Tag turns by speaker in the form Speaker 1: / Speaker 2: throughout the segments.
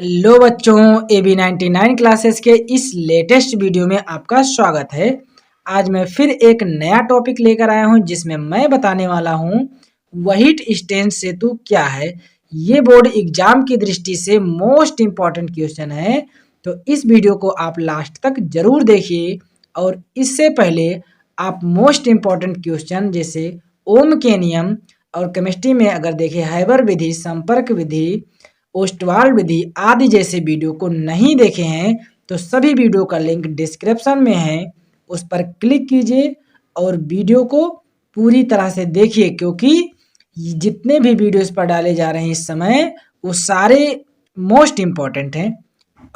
Speaker 1: Hello बच्चों, AB99 classes के इस लेटेस्ट वीडियो में आपका स्वागत है। आज मैं फिर एक नया टॉपिक लेकर आया हूं जिसमें मैं बताने वाला हूं व्हाइट-स्टोन सेतु क्या है। ये बोर्ड एग्जाम की दृष्टि से मोस्ट इम्पॉर्टेंट क्वेश्चन है, तो इस वीडियो को आप लास्ट तक जरूर देखिए। और इससे पहले आप मोस्ट इम्पॉर्टेंट क्वेश्चन जैसे ओम के नियम और केमिस्ट्री में अगर देखें हाइबर विधि, संपर्क विधि, ओस्टवाल विधि आदि जैसे वीडियो को नहीं देखे हैं तो सभी वीडियो का लिंक डिस्क्रिप्शन में है, उस पर क्लिक कीजिए और वीडियो को पूरी तरह से देखिए, क्योंकि जितने भी वीडियो इस पर डाले जा रहे हैं इस समय वो सारे मोस्ट इम्पॉर्टेंट हैं।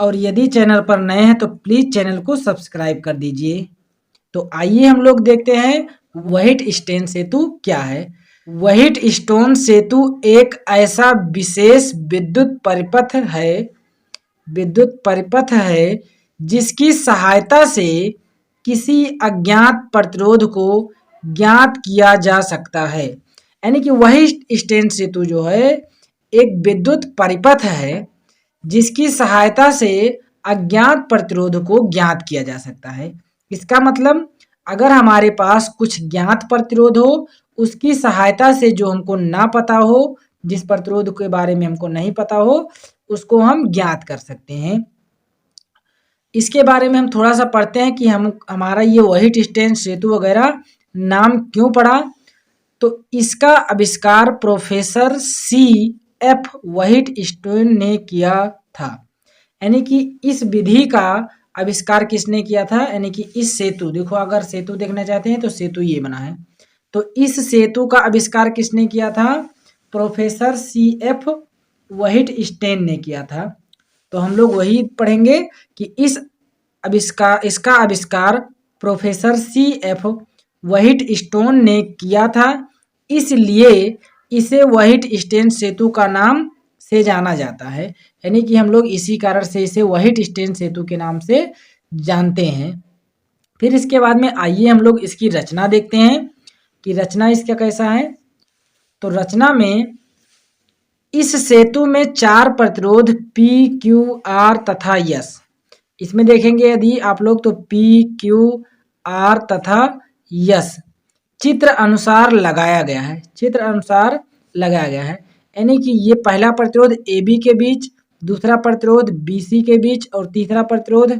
Speaker 1: और यदि चैनल पर नए हैं तो प्लीज़ चैनल को सब्सक्राइब कर दीजिए। तो आइए हम लोग देखते हैं व्हाइट-स्टोन सेतु क्या है। व्हाइट-स्टोन सेतु एक ऐसा विशेष विद्युत परिपथ है जिसकी सहायता से किसी अज्ञात प्रतिरोध को ज्ञात किया जा सकता है। यानी कि व्हाइट-स्टोन सेतु जो है एक विद्युत परिपथ है जिसकी सहायता से अज्ञात प्रतिरोध को ज्ञात किया जा सकता है। इसका मतलब अगर हमारे पास कुछ ज्ञात प्रतिरोध हो, उसकी सहायता से जो हमको ना पता हो, जिस प्रतिरोध के बारे में हमको नहीं पता हो, उसको हम ज्ञात कर सकते हैं। इसके बारे में हम थोड़ा सा पढ़ते हैं कि हमारा ये व्हाइट-स्टोन सेतु वगैरह नाम क्यों पड़ा। तो इसका आविष्कार प्रोफेसर C.F. व्हाइट-स्टोन ने किया था। यानी कि इस विधि का आविष्कार किसने किया था, यानी कि इस सेतु, देखो अगर सेतु देखना चाहते हैं तो सेतु ये बना है, तो इस सेतु का आविष्कार किसने किया था, प्रोफेसर C.F. व्हाइट-स्टोन ने किया था। तो हम लोग वही पढ़ेंगे कि इसका आविष्कार प्रोफेसर C.F. व्हाइट-स्टोन ने किया था, इसलिए इसे व्हाइट-स्टोन सेतु का नाम से जाना जाता है। यानी कि हम लोग इसी कारण से इसे व्हाइट-स्टोन सेतु के नाम से जानते हैं। फिर इसके बाद में आइए हम लोग इसकी रचना देखते हैं कि रचना इसका कैसा है। तो रचना में इस सेतु में 4 प्रतिरोध P, Q, R तथा S, इसमें देखेंगे यदि आप लोग तो P, Q, R तथा S चित्र अनुसार लगाया गया है। यानी कि ये पहला प्रतिरोध AB के बीच, दूसरा प्रतिरोध BC के बीच और तीसरा प्रतिरोध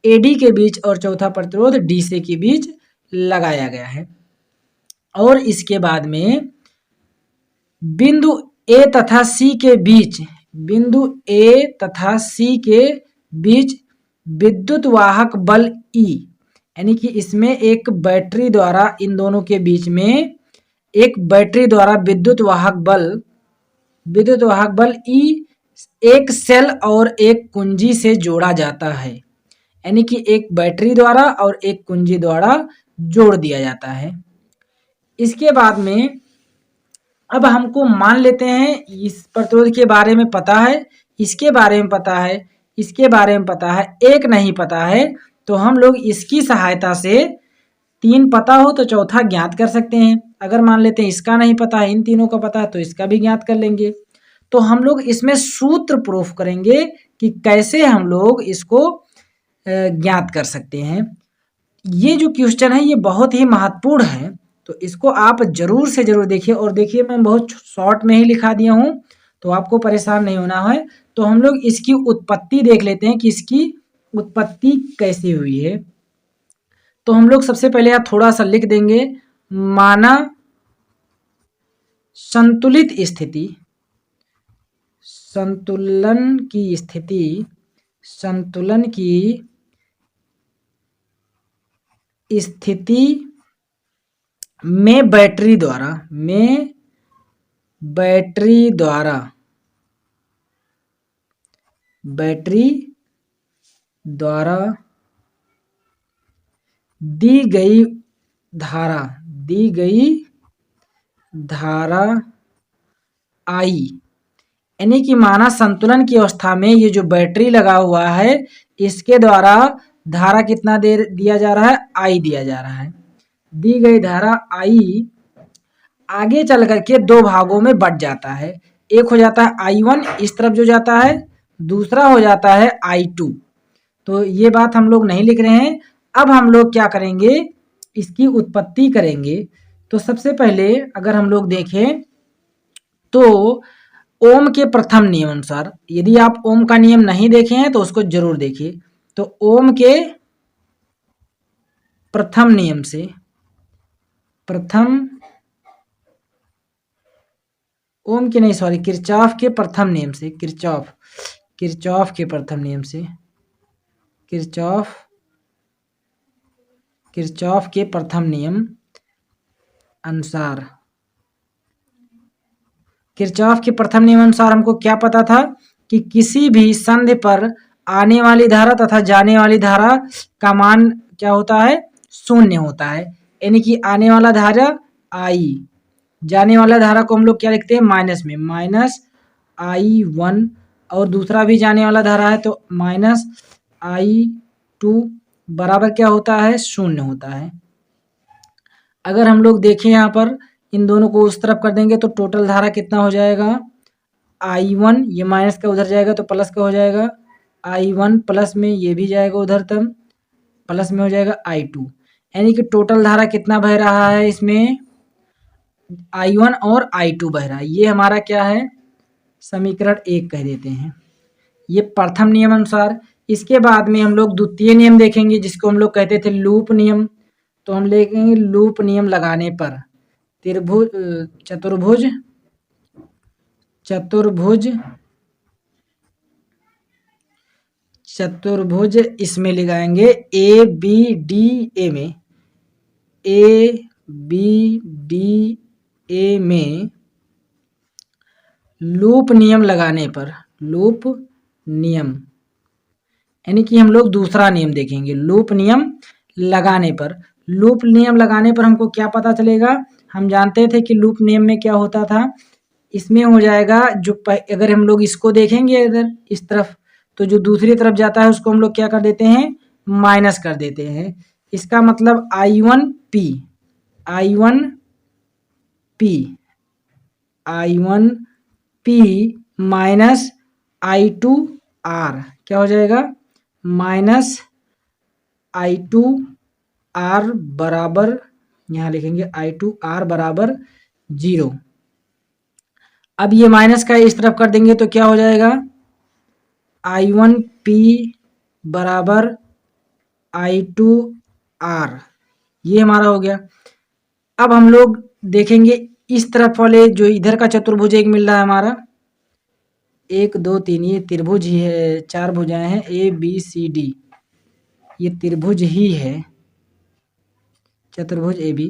Speaker 1: AD के बीच और चौथा प्रतिरोध DC के बीच लगाया गया है। और इसके बाद में बिंदु A तथा C के बीच विद्युत वाहक बल E, यानी कि इसमें एक बैटरी द्वारा इन दोनों के बीच में एक बैटरी द्वारा विद्युत वाहक बल E एक सेल और एक कुंजी से जोड़ा जाता है। यानी कि एक बैटरी द्वारा और एक कुंजी द्वारा जोड़ दिया जाता है। इसके बाद में अब हमको मान लेते हैं इस प्रतिरोध के बारे में पता है, इसके बारे में पता है, इसके बारे में पता है, एक नहीं पता है, तो हम लोग इसकी सहायता से 3 पता हो तो चौथा ज्ञात कर सकते हैं। अगर मान लेते हैं इसका नहीं पता है, इन तीनों का पता है, तो इसका भी ज्ञात कर लेंगे। तो हम लोग इसमें सूत्र प्रूफ करेंगे कि कैसे हम लोग इसको ज्ञात कर सकते हैं। ये जो क्वेश्चन है ये बहुत ही महत्वपूर्ण है, तो इसको आप जरूर से जरूर देखिए। और देखिए मैं बहुत शॉर्ट में ही लिखा दिया हूँ, तो आपको परेशान नहीं होना है। तो हम लोग इसकी उत्पत्ति देख लेते हैं कि इसकी उत्पत्ति कैसे हुई है। तो हम लोग सबसे पहले यहाँ थोड़ा सा लिख देंगे, माना संतुलन की स्थिति में बैटरी द्वारा दी गई धारा I, यानी कि माना संतुलन की अवस्था में ये जो बैटरी लगा हुआ है इसके द्वारा धारा कितना दिया जा रहा है, I दिया जा रहा है। दी गई धारा I आगे चल करके 2 भागों में बट जाता है। एक हो जाता है I1 इस तरफ जो जाता है, दूसरा हो जाता है I2। तो ये बात हम लोग नहीं लिख रहे हैं। अब हम लोग क्या करेंगे, इसकी उत्पत्ति करेंगे। तो सबसे पहले अगर हम लोग देखें तो ओम के प्रथम नियम अनुसार, यदि आप ओम का नियम नहीं देखे हैं तो उसको जरूर देखिए। तो ओम के प्रथम नियम से, ओम के नहीं सॉरी किरचॉफ के प्रथम नियम से, किरचॉफ के प्रथम नियम से, किरचॉफ के प्रथम नियम अनुसार, किरचॉफ के प्रथम नियम अनुसार हमको क्या पता था कि किसी भी संधि पर आने वाली धारा तथा जाने वाली धारा का मान क्या होता है, शून्य होता है। यानी कि आने वाला धारा I, जाने वाला धारा को हम लोग क्या लिखते हैं, माइनस में, -I1, और दूसरा भी जाने वाला धारा है तो -I2 बराबर क्या होता है, शून्य होता है। अगर हम लोग देखें यहाँ पर इन दोनों को उस तरफ कर देंगे तो टोटल धारा कितना हो जाएगा, I1, ये माइनस का उधर जाएगा तो प्लस का हो जाएगा, I1 प्लस में ये भी जाएगा उधर, तब प्लस में हो जाएगा I2। यानी कि टोटल धारा कितना बह रहा है इसमें, I1 और I2 बह रहा है। ये हमारा क्या है, समीकरण 1 कह देते हैं, ये प्रथम नियम अनुसार। इसके बाद में हम लोग द्वितीय नियम देखेंगे जिसको हम लोग कहते थे लूप नियम। तो हम लेंगे लूप नियम लगाने पर चतुर्भुज इसमें लगाएंगे ABDA में, ABDA में लूप नियम लगाने पर, लूप नियम यानी कि हम लोग दूसरा नियम देखेंगे, लूप नियम लगाने पर। लूप नियम लगाने पर हमको क्या पता चलेगा, हम जानते थे कि लूप नियम में क्या होता था, इसमें हो जाएगा जो अगर हम लोग इसको देखेंगे इधर इस तरफ, तो जो दूसरी तरफ जाता है उसको हम लोग क्या कर देते हैं, माइनस कर देते हैं। इसका मतलब I1P माइनस I2R क्या हो जाएगा, -I2R बराबर, यहाँ लिखेंगे I2R बराबर 0। अब ये माइनस का इस तरफ कर देंगे तो क्या हो जाएगा, I1P बराबर I2R, ये हमारा हो गया। अब हम लोग देखेंगे इस तरफ वाले जो इधर का चतुर्भुज एक मिल रहा है हमारा, 1 2 3, ये त्रिभुज ही है, 4 भुजाएं हैं ABCD, ये त्रिभुज ही है, चतुर्भुज AB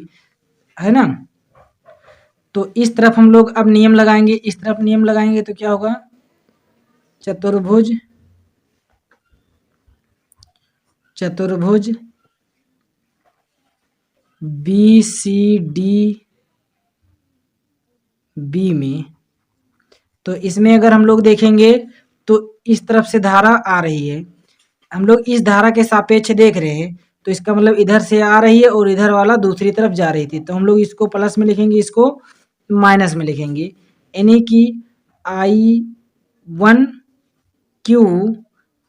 Speaker 1: है ना। तो इस तरफ हम लोग अब नियम लगाएंगे, इस तरफ नियम लगाएंगे तो क्या होगा, चतुर्भुज BCDB में, तो इसमें अगर हम लोग देखेंगे तो इस तरफ से धारा आ रही है, हम लोग इस धारा के सापेक्ष देख रहे हैं, तो इसका मतलब इधर से आ रही है और इधर वाला दूसरी तरफ जा रही थी। तो हम लोग इसको प्लस में लिखेंगे, इसको माइनस में लिखेंगे, यानी कि I1Q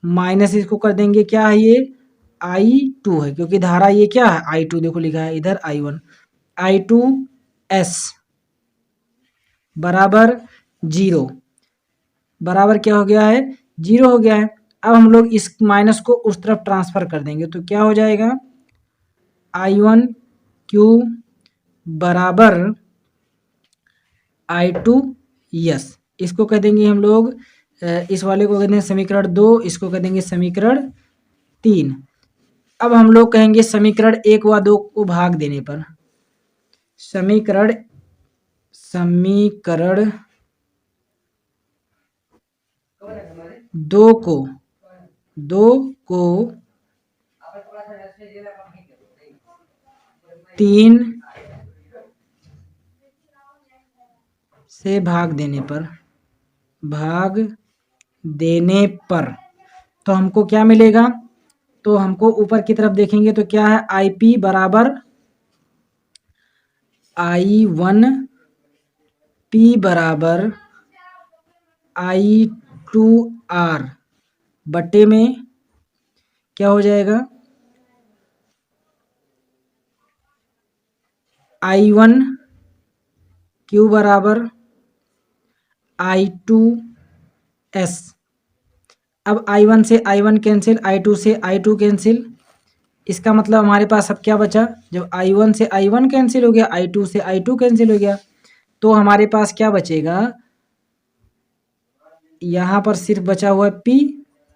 Speaker 1: माइनस इसको कर देंगे क्या है, ये I2 है, क्योंकि धारा ये क्या है I2, देखो लिखा है इधर I1, I2S बराबर 0, बराबर क्या हो गया है, 0 हो गया है। अब हम लोग इस माइनस को उस तरफ ट्रांसफर कर देंगे तो क्या हो जाएगा, I1Q बराबर I2S, इसको कह देंगे हम लोग, इस वाले को कह देंगे समीकरण 2, इसको कह देंगे समीकरण 3। अब हम लोग कहेंगे समीकरण 1 व 2 को भाग देने पर, समीकरण 2 को 3 से भाग देने पर तो हमको क्या मिलेगा, तो हमको ऊपर की तरफ देखेंगे तो क्या है, IP बराबर I1P बराबर I2 2R बटे में क्या हो जाएगा, I1 क्यू बराबर I2S। अब I1 से I1 कैंसिल, I2 से I2 कैंसिल, इसका मतलब हमारे पास अब क्या बचा, जब I1 से I1 कैंसिल हो गया, I2 से I2 कैंसिल हो गया, तो हमारे पास क्या बचेगा, यहाँ पर सिर्फ बचा हुआ है P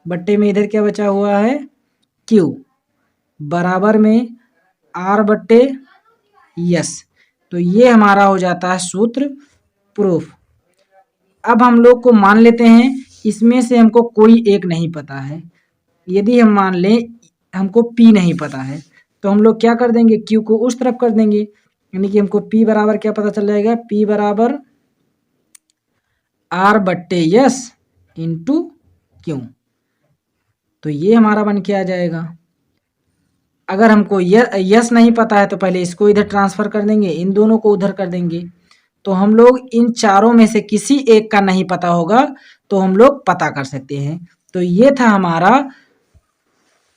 Speaker 1: बट्टे में इधर क्या बचा हुआ है Q बराबर में R बट्टे S। तो ये हमारा हो जाता है सूत्र प्रूफ। अब हम लोग को मान लेते हैं इसमें से हमको कोई एक नहीं पता है। यदि हम मान लें हमको P नहीं पता है तो हम लोग क्या कर देंगे, Q को उस तरफ कर देंगे, यानी कि हमको P बराबर क्या पता चल जाएगा, P बराबर R बट्टे S इंटू Q। तो ये हमारा बन के आ जाएगा। अगर हमको यस नहीं पता है तो पहले इसको इधर ट्रांसफ़र कर देंगे, इन दोनों को उधर कर देंगे। तो हम लोग इन चारों में से किसी एक का नहीं पता होगा तो हम लोग पता कर सकते हैं। तो ये था हमारा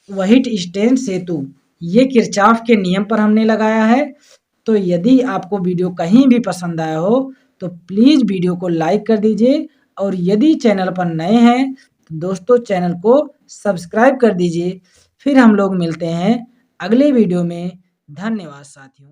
Speaker 1: व्हाइट-स्टोन सेतु। ये किरचॉफ के नियम पर हमने लगाया है। तो यदि आपको वीडियो कहीं भी पसंद आया हो तो प्लीज़ वीडियो को लाइक कर दीजिए, और यदि चैनल पर नए हैं तो दोस्तों चैनल को सब्सक्राइब कर दीजिए। फिर हम लोग मिलते हैं अगले वीडियो में। धन्यवाद साथियों।